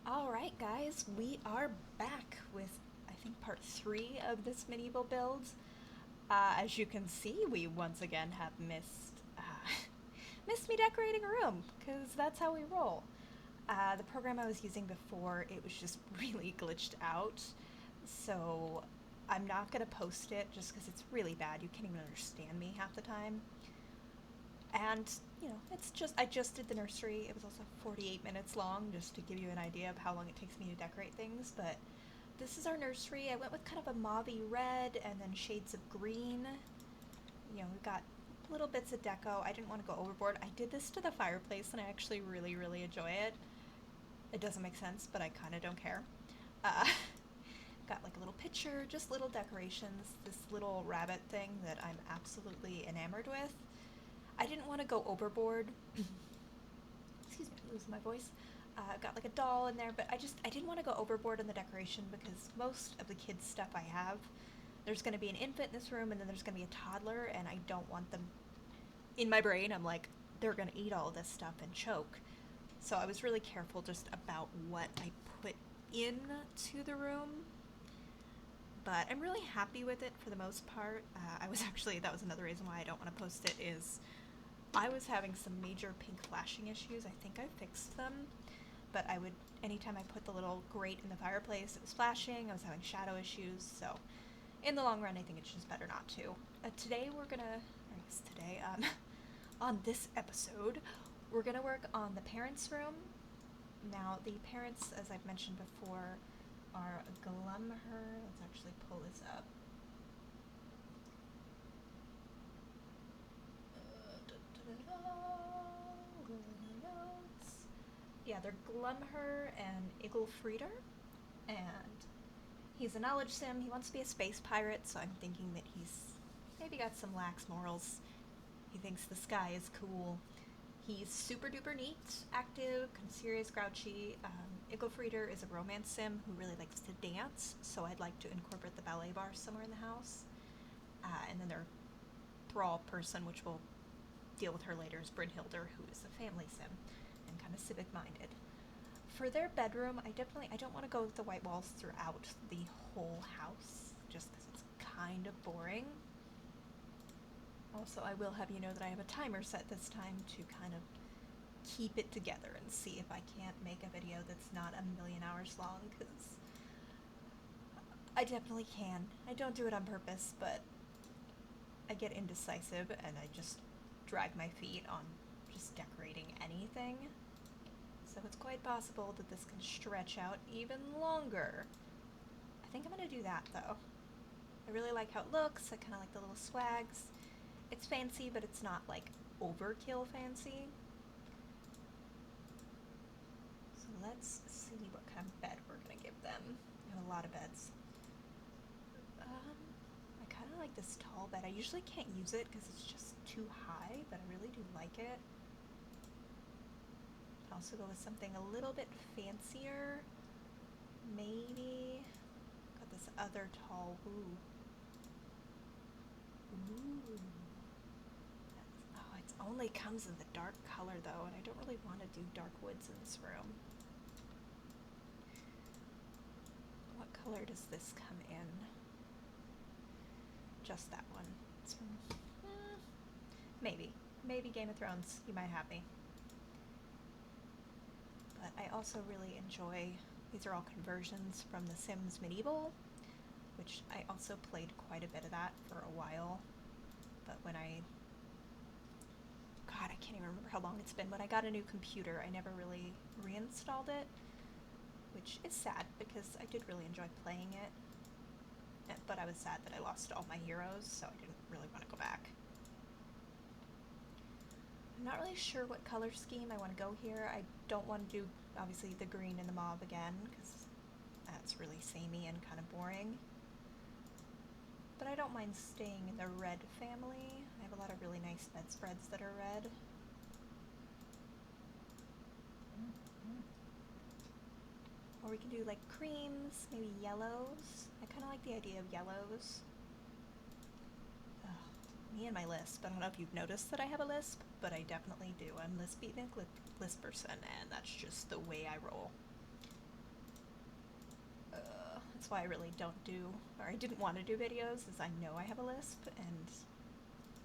Alright guys, we are back with, I think, part 3 of this medieval build. As you can see, we once again have missed me decorating a room, because that's how we roll. The program I was using before, it was just really glitched out, so I'm not going to post it just because it's really bad. You can't even understand me half the time. And, I just did the nursery. It was also 48 minutes long, just to give you an idea of how long it takes me to decorate things. But this is our nursery. I went with kind of a mauvey red and then shades of green. We've got little bits of deco. I didn't want to go overboard. I did this to the fireplace, and I actually really, really enjoy it. It doesn't make sense, but I kind of don't care. Uh, got like a little picture, just little decorations, this little rabbit thing that I'm absolutely enamored with. I didn't want to go overboard. Excuse me, I'm losing my voice. Got like a doll in there, but I didn't want to go overboard in the decoration because most of the kids' stuff I have, there's going to be an infant in this room and then there's going to be a toddler, and I don't want them. In my brain, I'm like, they're going to eat all this stuff and choke. So I was really careful just about what I put into the room. But I'm really happy with it for the most part. That was another reason why I don't want to post it, is I was having some major pink flashing issues. I think I fixed them, but anytime I put the little grate in the fireplace, it was flashing. I was having shadow issues, so in the long run, I think it's just better not to. On this episode, we're gonna work on the parents' room. Now, the parents, as I've mentioned before, are Glumher. Let's actually pull this up. Yeah, they're Glumher and Iglefrieder, and he's a knowledge sim. He wants to be a space pirate, so I'm thinking that he's maybe got some lax morals. He thinks the sky is cool. He's super duper neat, active, serious, grouchy. Iglefrieder is a romance sim who really likes to dance, so I'd like to incorporate the ballet bar somewhere in the house. And then their thrall person, which we'll deal with her later, is Brynhilder, who is a family sim and kind of civic minded. For their bedroom, I don't want to go with the white walls throughout the whole house, just because it's kind of boring. Also, I will have you know that I have a timer set this time to kind of keep it together and see if I can't make a video that's not a million hours long, because I definitely can. I don't do it on purpose, but I get indecisive and I just drag my feet on just decorating anything. So it's quite possible that this can stretch out even longer. I think I'm gonna do that though. I really like how it looks. I kind of like the little swags. It's fancy, but it's not like overkill fancy. So let's see what kind of bed we're gonna give them. I have a lot of beds. I kind of like this tall bed. I usually can't use it because it's just too high, but I really do like it. I'd also go with something a little bit fancier. Maybe got this other tall. Ooh. Oh, it only comes in the dark color though, and I don't really want to do dark woods in this room. What color does this come in? Just that one. It's from, maybe Game of Thrones. You might have me. But I also really enjoy, these are all conversions from The Sims Medieval, which I also played quite a bit of that for a while. But God, I can't even remember how long it's been. When I got a new computer, I never really reinstalled it, which is sad because I did really enjoy playing it. But I was sad that I lost all my heroes, so I didn't really want to go back. I'm not really sure what color scheme I want to go here. I don't want to do, obviously, the green and the mauve again, because that's really samey and kind of boring. But I don't mind staying in the red family. I have a lot of really nice bedspreads that are red. Or we can do like creams, maybe yellows. I kind of like the idea of yellows. Ugh, me and my lisp. I don't know if you've noticed that I have a lisp, but I definitely do. I'm lispy McLisperson, and that's just the way I roll. That's why I really don't do, or I didn't want to do videos, is I know I have a lisp, and,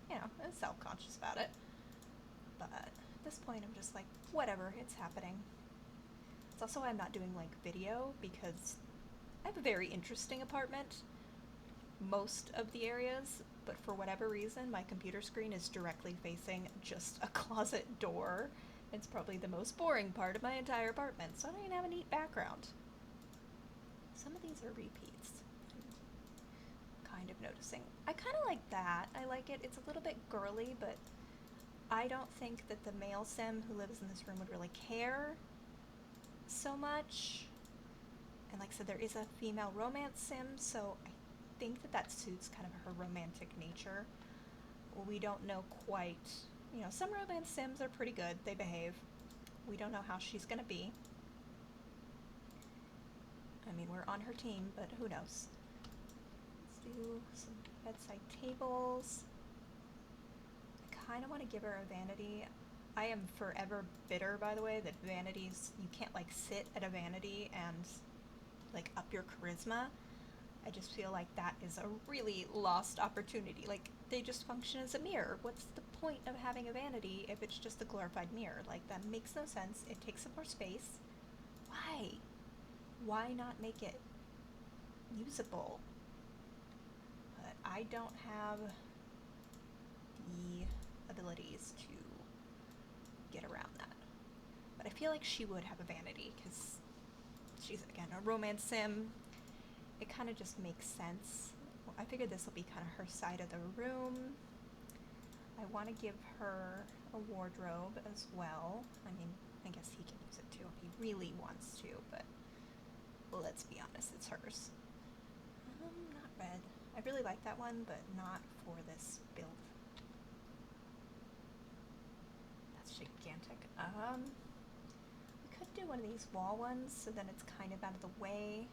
you know, I'm self-conscious about it. But at this point, I'm just like, whatever, it's happening. It's also why I'm not doing, like, video, because I have a very interesting apartment, most of the areas, but for whatever reason, my computer screen is directly facing just a closet door. It's probably the most boring part of my entire apartment, so I don't even have a neat background. Some of these are repeats. I'm kind of noticing. I kind of like that. I like it. It's a little bit girly, but I don't think that the male sim who lives in this room would really care so much. And like I said, there is a female romance sim, so I think that that suits kind of her romantic nature. We don't know quite, you know, some romance sims are pretty good. They behave. We don't know how she's gonna be. I mean, we're on her team, but who knows? Let's do some bedside tables. I kind of want to give her a vanity. I am forever bitter, by the way, that vanities, you can't like sit at a vanity and like up your charisma. I just feel like that is a really lost opportunity. Like, they just function as a mirror. What's the point of having a vanity if it's just a glorified mirror? Like, that makes no sense. It takes up more space. Why? Why not make it usable? But I don't have the abilities to get around that. But I feel like she would have a vanity, because she's, again, a romance sim. It kind of just makes sense. Well, I figured this will be kind of her side of the room. I want to give her a wardrobe as well. I mean, I guess he can use it too if he really wants to, but let's be honest, it's hers. Not red. I really like that one, but not for this build. That's gigantic. We could do one of these wall ones, so then it's kind of out of the way.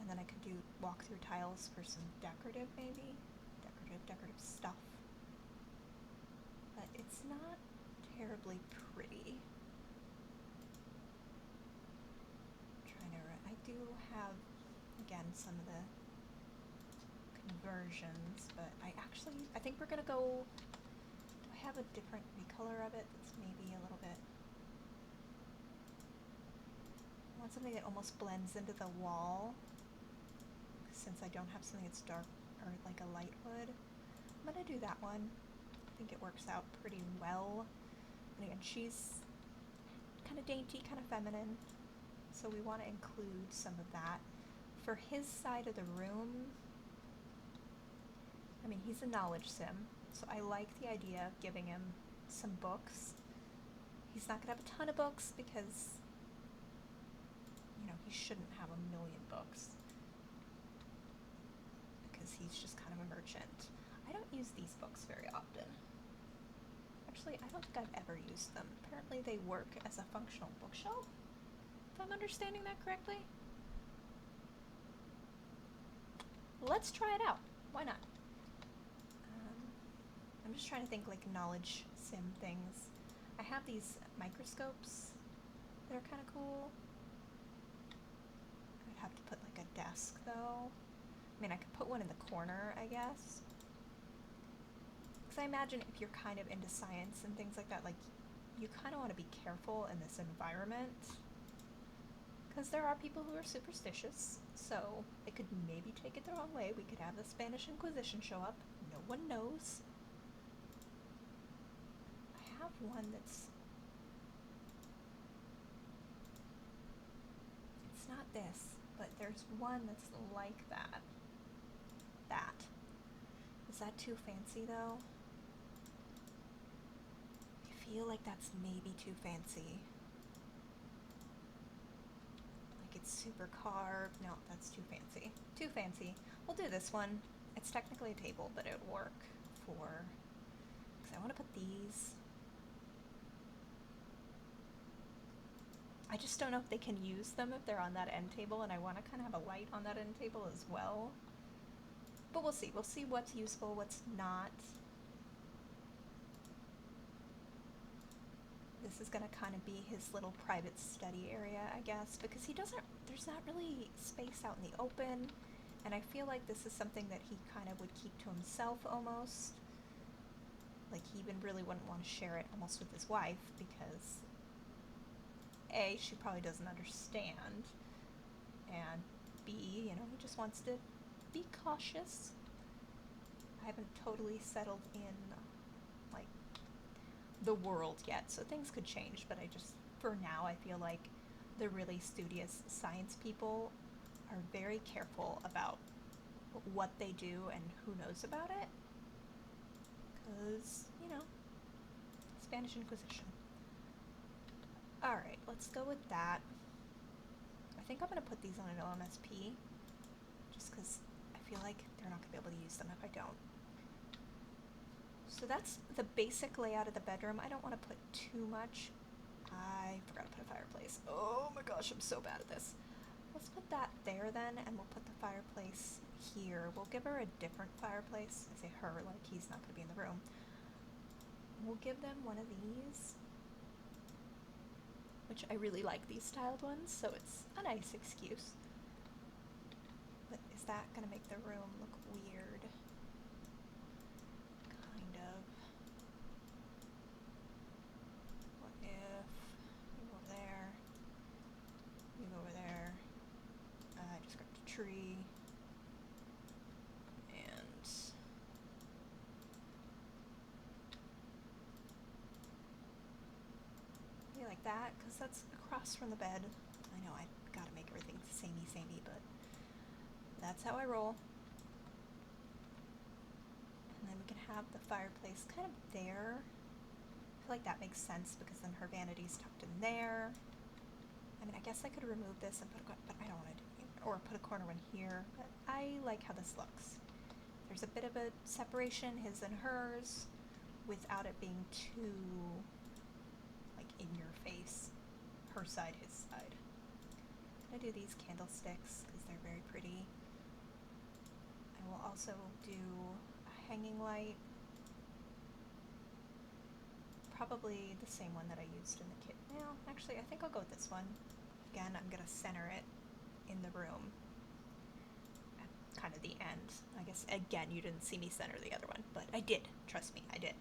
And then I could do walk-through tiles for some decorative, maybe? Decorative stuff. But it's not terribly pretty. I do have, again, some of the conversions, but I think we're gonna go, do I have a different recolor of it that's maybe a little bit, I want something that almost blends into the wall. Since I don't have something that's dark or like a light wood, I'm gonna do that one. I think it works out pretty well. And again, she's kind of dainty, kind of feminine, so we want to include some of that. For his side of the room, I mean, he's a knowledge sim, so I like the idea of giving him some books. He's not gonna have a ton of books because, you know, he shouldn't have a million books. He's just kind of a merchant. I don't use these books very often. Actually, I don't think I've ever used them. Apparently they work as a functional bookshelf, if I'm understanding that correctly. Let's try it out. Why not? I'm just trying to think like knowledge sim things. I have these microscopes that are kind of cool. I'd have to put like a desk though. I mean, I could put one in the corner, I guess. Because I imagine if you're kind of into science and things like that, like, you kind of want to be careful in this environment. Because there are people who are superstitious, so they could maybe take it the wrong way. We could have the Spanish Inquisition show up. No one knows. I have one that's... It's not this, but there's one that's like that. Is that too fancy though? I feel like that's maybe too fancy. Like it's super carved. No, that's too fancy. Too fancy. We'll do this one. It's technically a table, but it would work for... Because I want to put these... I just don't know if they can use them if they're on that end table, and I want to kind of have a light on that end table as well. But we'll see. We'll see what's useful, what's not. This this is gonna kind of be his little private study area, I guess, because there's not really space out in the open, and I feel like this is something that he kind of would keep to himself almost. Like, he even really wouldn't want to share it almost with his wife, because A, she probably doesn't understand, and B, he just wants to be cautious. I haven't totally settled in, like, the world yet, so things could change, but for now, I feel like the really studious science people are very careful about what they do and who knows about it, because, Spanish Inquisition. Alright, let's go with that. I think I'm going to put these on an OMSP, just because I feel like they're not going to be able to use them if I don't. So that's the basic layout of the bedroom. I don't want to put too much. I forgot to put a fireplace. Oh my gosh, I'm so bad at this. Let's put that there then, and we'll put the fireplace here. We'll give her a different fireplace. I say her, like he's not going to be in the room. We'll give them one of these, which I really like these styled ones, so it's a nice excuse. But is that going to make the room look weird? Kind of. What if you go over there, you go over there, I just grabbed a tree, and maybe like that, because that's across from the bed. I know I gotta make everything samey, but that's how I roll. And then we can have the fireplace kind of there. I feel like that makes sense, because then her vanity's tucked in there. I mean, I guess I could remove this and but I don't want to do it. Or put a corner one here, but I like how this looks. There's a bit of a separation, his and hers, without it being too, like, in your face. Her side, his side. I'm gonna do these candlesticks, because they're very pretty. I will also do a hanging light. Probably the same one that I used in the kit. Well, actually, I think I'll go with this one. Again, I'm gonna center it in the room at kind of the end. I guess, again, you didn't see me center the other one, but I did. Trust me, I did.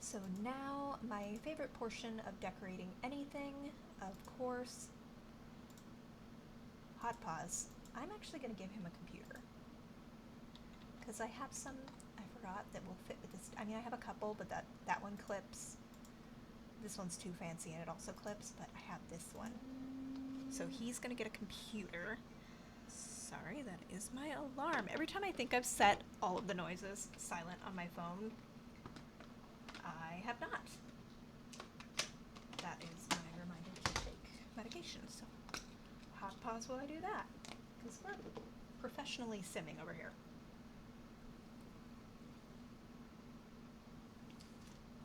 So now, my favorite portion of decorating anything, of course, Hot Paws. I'm actually going to give him a computer, because I have some, I forgot, that will fit with this. I mean, I have a couple, but that one clips. This one's too fancy and it also clips, but I have this one. So he's going to get a computer. Sorry, that is my alarm. Every time I think I've set all of the noises silent on my phone, I have not. That is my reminder to take medication, so Hot Paws while I do that, because we're professionally simming over here.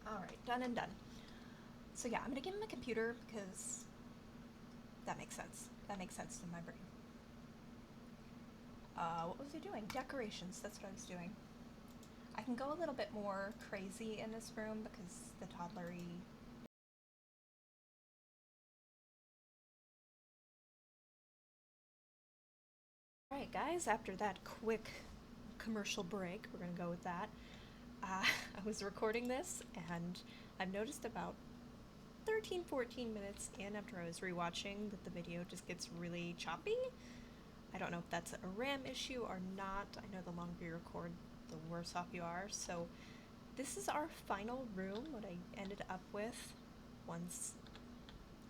Alright, done and done. So yeah, I'm going to give him a computer, because that makes sense. That makes sense in my brain. What was he doing? Decorations, that's what I was doing. I can go a little bit more crazy in this room, because the toddlery... Alright guys, after that quick commercial break, we're going to go with that. I was recording this, and I've noticed about 13-14 minutes in, after I was rewatching, that the video just gets really choppy. I don't know if that's a RAM issue or not. I know the longer you record, the worse off you are. So this is our final room, what I ended up with once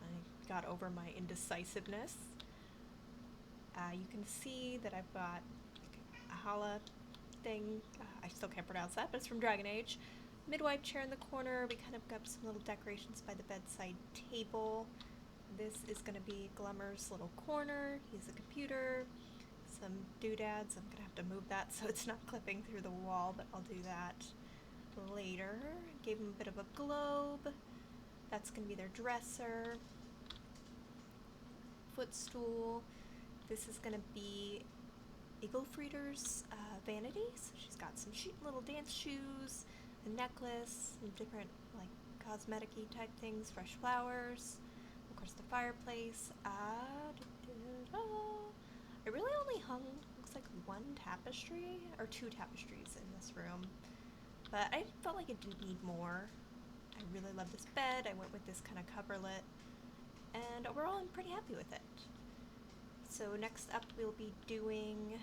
I got over my indecisiveness. You can see that I've got a Hala thing. I still can't pronounce that, but it's from Dragon Age. Midwife chair in the corner. We kind of got some little decorations by the bedside table. This is going to be Glummer's little corner. He's a computer. Some doodads. I'm going to have to move that so it's not clipping through the wall, but I'll do that later. Gave him a bit of a globe. That's going to be their dresser. Footstool. This is going to be Eaglefrieder's vanity. So she's got some little dance shoes, a necklace, some different like cosmetic-y type things, fresh flowers, of course the fireplace. I really only hung, looks like one tapestry, or two tapestries in this room, but I felt like it didn't need more. I really love this bed. I went with this kind of coverlet, and overall I'm pretty happy with it. So next up we'll be doing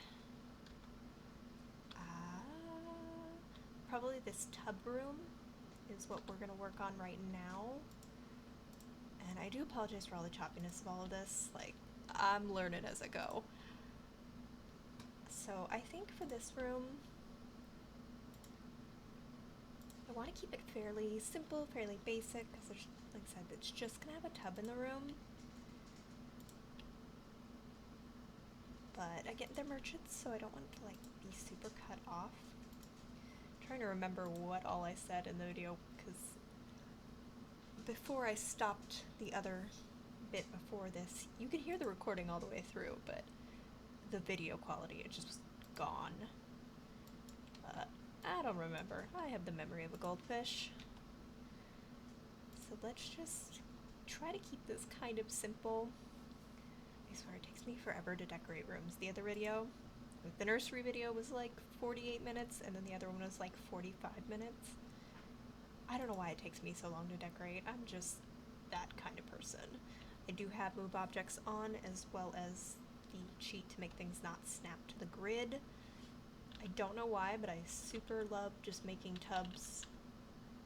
probably this tub room is what we're going to work on right now. And I do apologize for all the choppiness of all of this. Like, I'm learning as I go. So I think for this room, I want to keep it fairly simple, fairly basic, because there's, like I said, it's just going to have a tub in the room. But again, they're merchants, so I don't want to like be super cut off. I'm trying to remember what all I said in the video, because before I stopped the other bit before this, you could hear the recording all the way through, but the video quality, it just was gone. I don't remember. I have the memory of a goldfish. So let's just try to keep this kind of simple. I swear it takes me forever to decorate rooms. The other video, like the nursery video, was like 48 minutes, and then the other one was like 45 minutes. I don't know why it takes me so long to decorate. I'm just that kind of person. I do have move objects on, as well as the cheat to make things not snap to the grid. I don't know why, but I super love just making tubs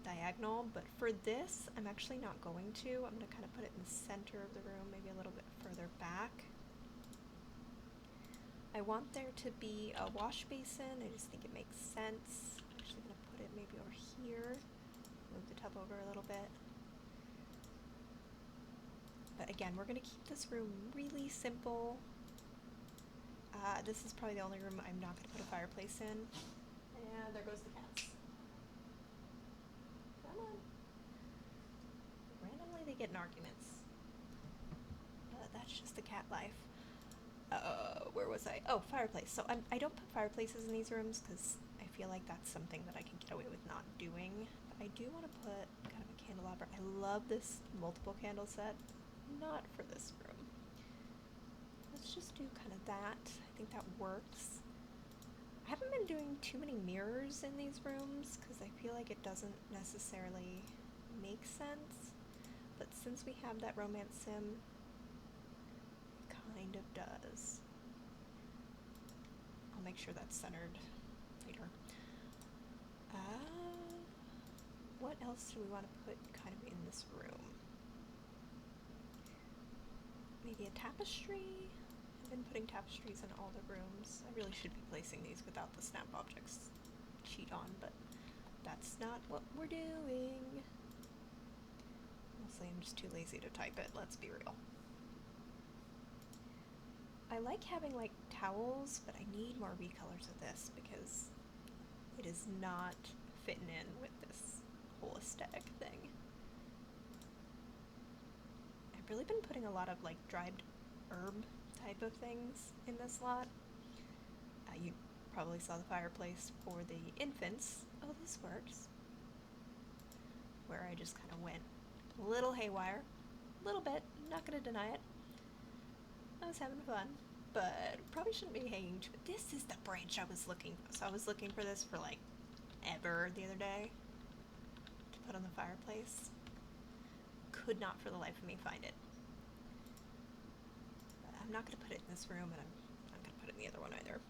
diagonal, but for this, I'm actually not going to. I'm going to kind of put it in the center of the room, maybe a little bit further back. I want there to be a wash basin. I just think it makes sense. I'm actually going to put it maybe over here. Move the tub over a little bit. But again, we're going to keep this room really simple. This is probably the only room I'm not going to put a fireplace in. And there goes the cats. Come on. Randomly they get in arguments. That's just the cat life. Where was I? Oh, fireplace. So I don't put fireplaces in these rooms because I feel like that's something that I can get away with not doing. But I do want to put kind of a candelabra. I love this multiple candle set. Not for this room. Let's just do kind of that. I think that works. I haven't been doing too many mirrors in these rooms because I feel like it doesn't necessarily make sense. But since we have that romance sim, it kind of does. I'll make sure that's centered later. What else do we want to put kind of in this room? Maybe a tapestry? I've been putting tapestries in all the rooms. I really should be placing these without the snap objects cheat on, but that's not what we're doing. Mostly I'm just too lazy to type it, let's be real. I like having like towels, but I need more recolors of this because it is not fitting in with this whole aesthetic thing. I've really been putting a lot of like dried herb type of things in this lot. You probably saw the fireplace for the infants. Oh, this works. Where I just kind of went a little haywire. A little bit, not gonna deny it. I was having fun, but probably shouldn't be hanging to it. This is the branch I was looking for. So I was looking for this for like ever the other day to put on the fireplace. Could not for the life of me find it. But I'm not going to put it in this room, and I'm not going to put it in the other one either.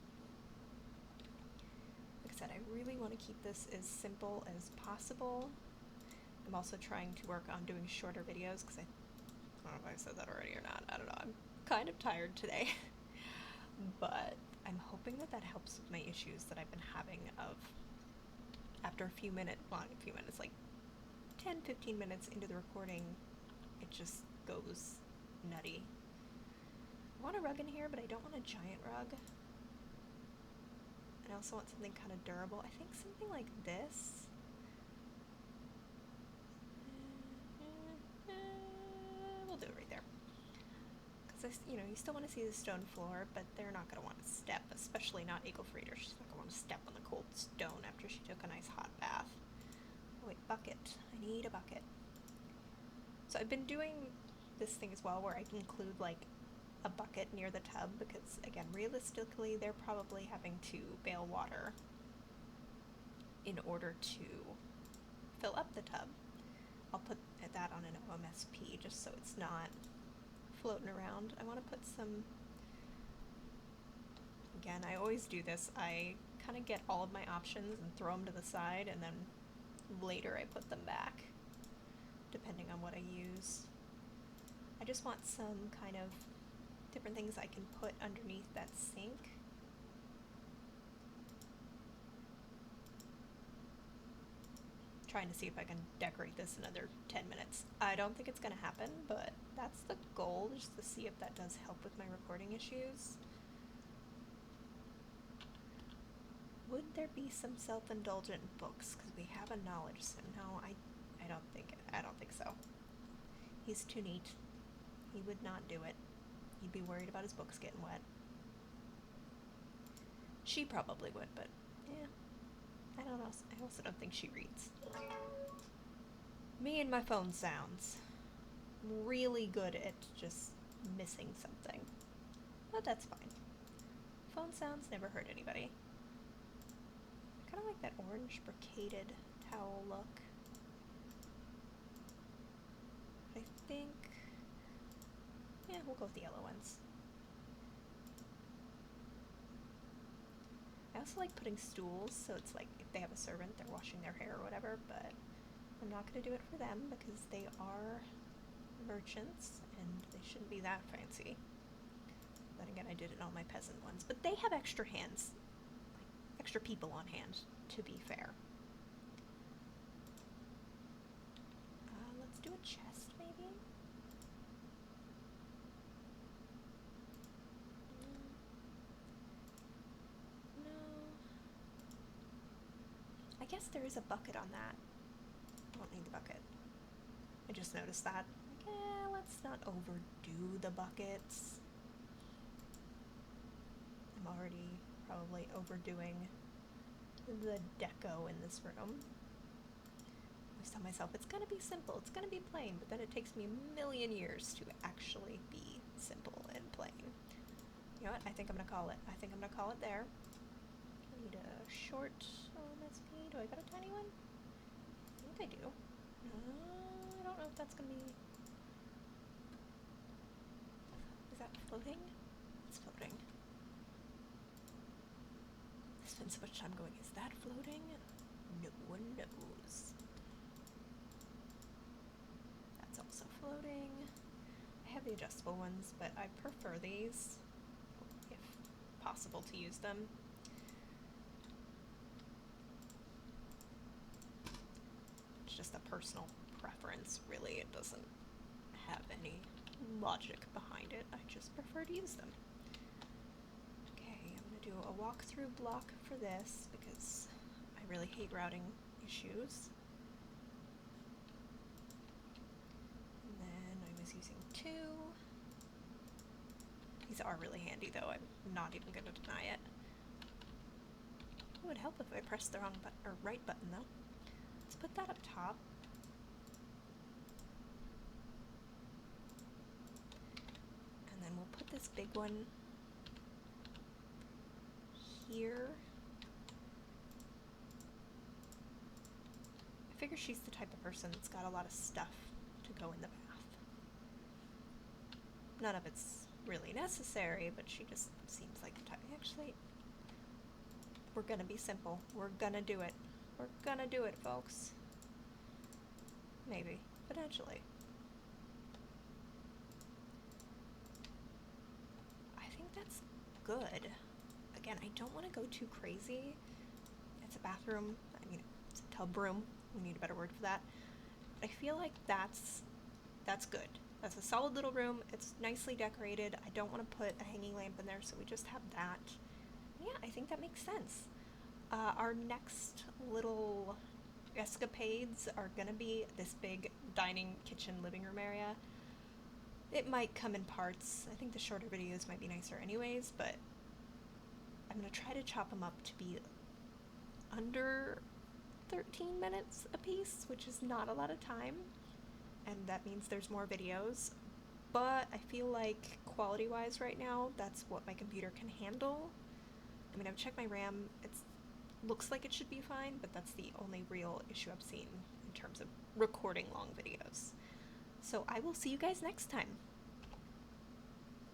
Like I said, I really want to keep this as simple as possible. I'm also trying to work on doing shorter videos because I don't know if I said that already or not. I don't know. I'm kind of tired today. But I'm hoping that that helps with my issues that I've been having of after a few minutes, well, not a few minutes, like 10-15 minutes into the recording, it just goes nutty. I want a rug in here, but I don't want a giant rug. And I also want something kind of durable. I think something like this. We'll do it right there. Because, you know, you still want to see the stone floor, but they're not going to want to step, especially not Eagle Frieder. She's not going to want to step on the cold stone after she took a nice hot bath. Oh wait, bucket. I need a bucket. So I've been doing this thing as well where I can include like a bucket near the tub because, again, realistically, they're probably having to bail water in order to fill up the tub. I'll put that on an OMSP just so it's not floating around. I want to put some, again, I always do this. I kind of get all of my options and throw them to the side, and then later I put them back, depending on what I use. I just want some kind of different things I can put underneath that sink. Trying to see if I can decorate this another 10 minutes. I don't think it's going to happen, but that's the goal, just to see if that does help with my recording issues. Would there be some self-indulgent books? Because we have a knowledge sim. No, I don't think so. He's too neat. He would not do it. He'd be worried about his books getting wet. She probably would, but yeah. I don't know. I also don't think she reads. Me and my phone sounds. Really good at just missing something. But that's fine. Phone sounds never hurt anybody. I kind of like that orange brocaded towel look. I think... yeah, we'll go with the yellow ones. I also like putting stools, so it's like if they have a servant, they're washing their hair or whatever, but I'm not going to do it for them because they are merchants and they shouldn't be that fancy. Then again, I did it on my peasant ones, but they have extra hands, like extra people on hand, to be fair. Let's do a chest, maybe? No. I guess there is a bucket on that. I don't need the bucket. I just noticed that. Like, let's not overdo the buckets. I'm already probably overdoing the deco in this room. I always tell myself it's gonna be simple, it's gonna be plain, but then it takes me a million years to actually be simple and plain. You know what? I think I'm gonna call it. I think I'm gonna call it there. I need a short OMSP. Do I got a tiny one? I think I do. I don't know if that's gonna be... is that floating? It's floating. I spent so much time going, is that floating? No one knows. That's also floating. I have the adjustable ones, but I prefer these, if possible, to use them. It's just a personal preference, really. It doesn't have any logic behind it. I just prefer to use them. Okay, I'm going to do a walkthrough block for this because I really hate routing issues. And then I was using 2. These are really handy though, I'm not even going to deny it. It would help if I pressed the wrong button, or right button though. Let's put that up top. And then we'll put this big one here. I figure she's the type of person that's got a lot of stuff to go in the bath. None of it's really necessary, but she just seems like the type. Actually, we're gonna be simple. We're gonna do it. We're gonna do it, folks. Maybe. Potentially. I think that's good. Again, I don't want to go too crazy. It's a bathroom. I mean, it's a tub room. We need a better word for that. But I feel like that's good. That's a solid little room. It's nicely decorated. I don't want to put a hanging lamp in there, so we just have that. Yeah, I think that makes sense. Our next little escapades are gonna be this big dining, kitchen, living room area. It might come in parts. I think the shorter videos might be nicer anyways, but I'm gonna try to chop them up to be under 13 minutes a piece, which is not a lot of time, and that means there's more videos. But I feel like quality-wise right now, that's what my computer can handle. I mean, I've checked my RAM, it looks like it should be fine, but that's the only real issue I've seen in terms of recording long videos. So I will see you guys next time.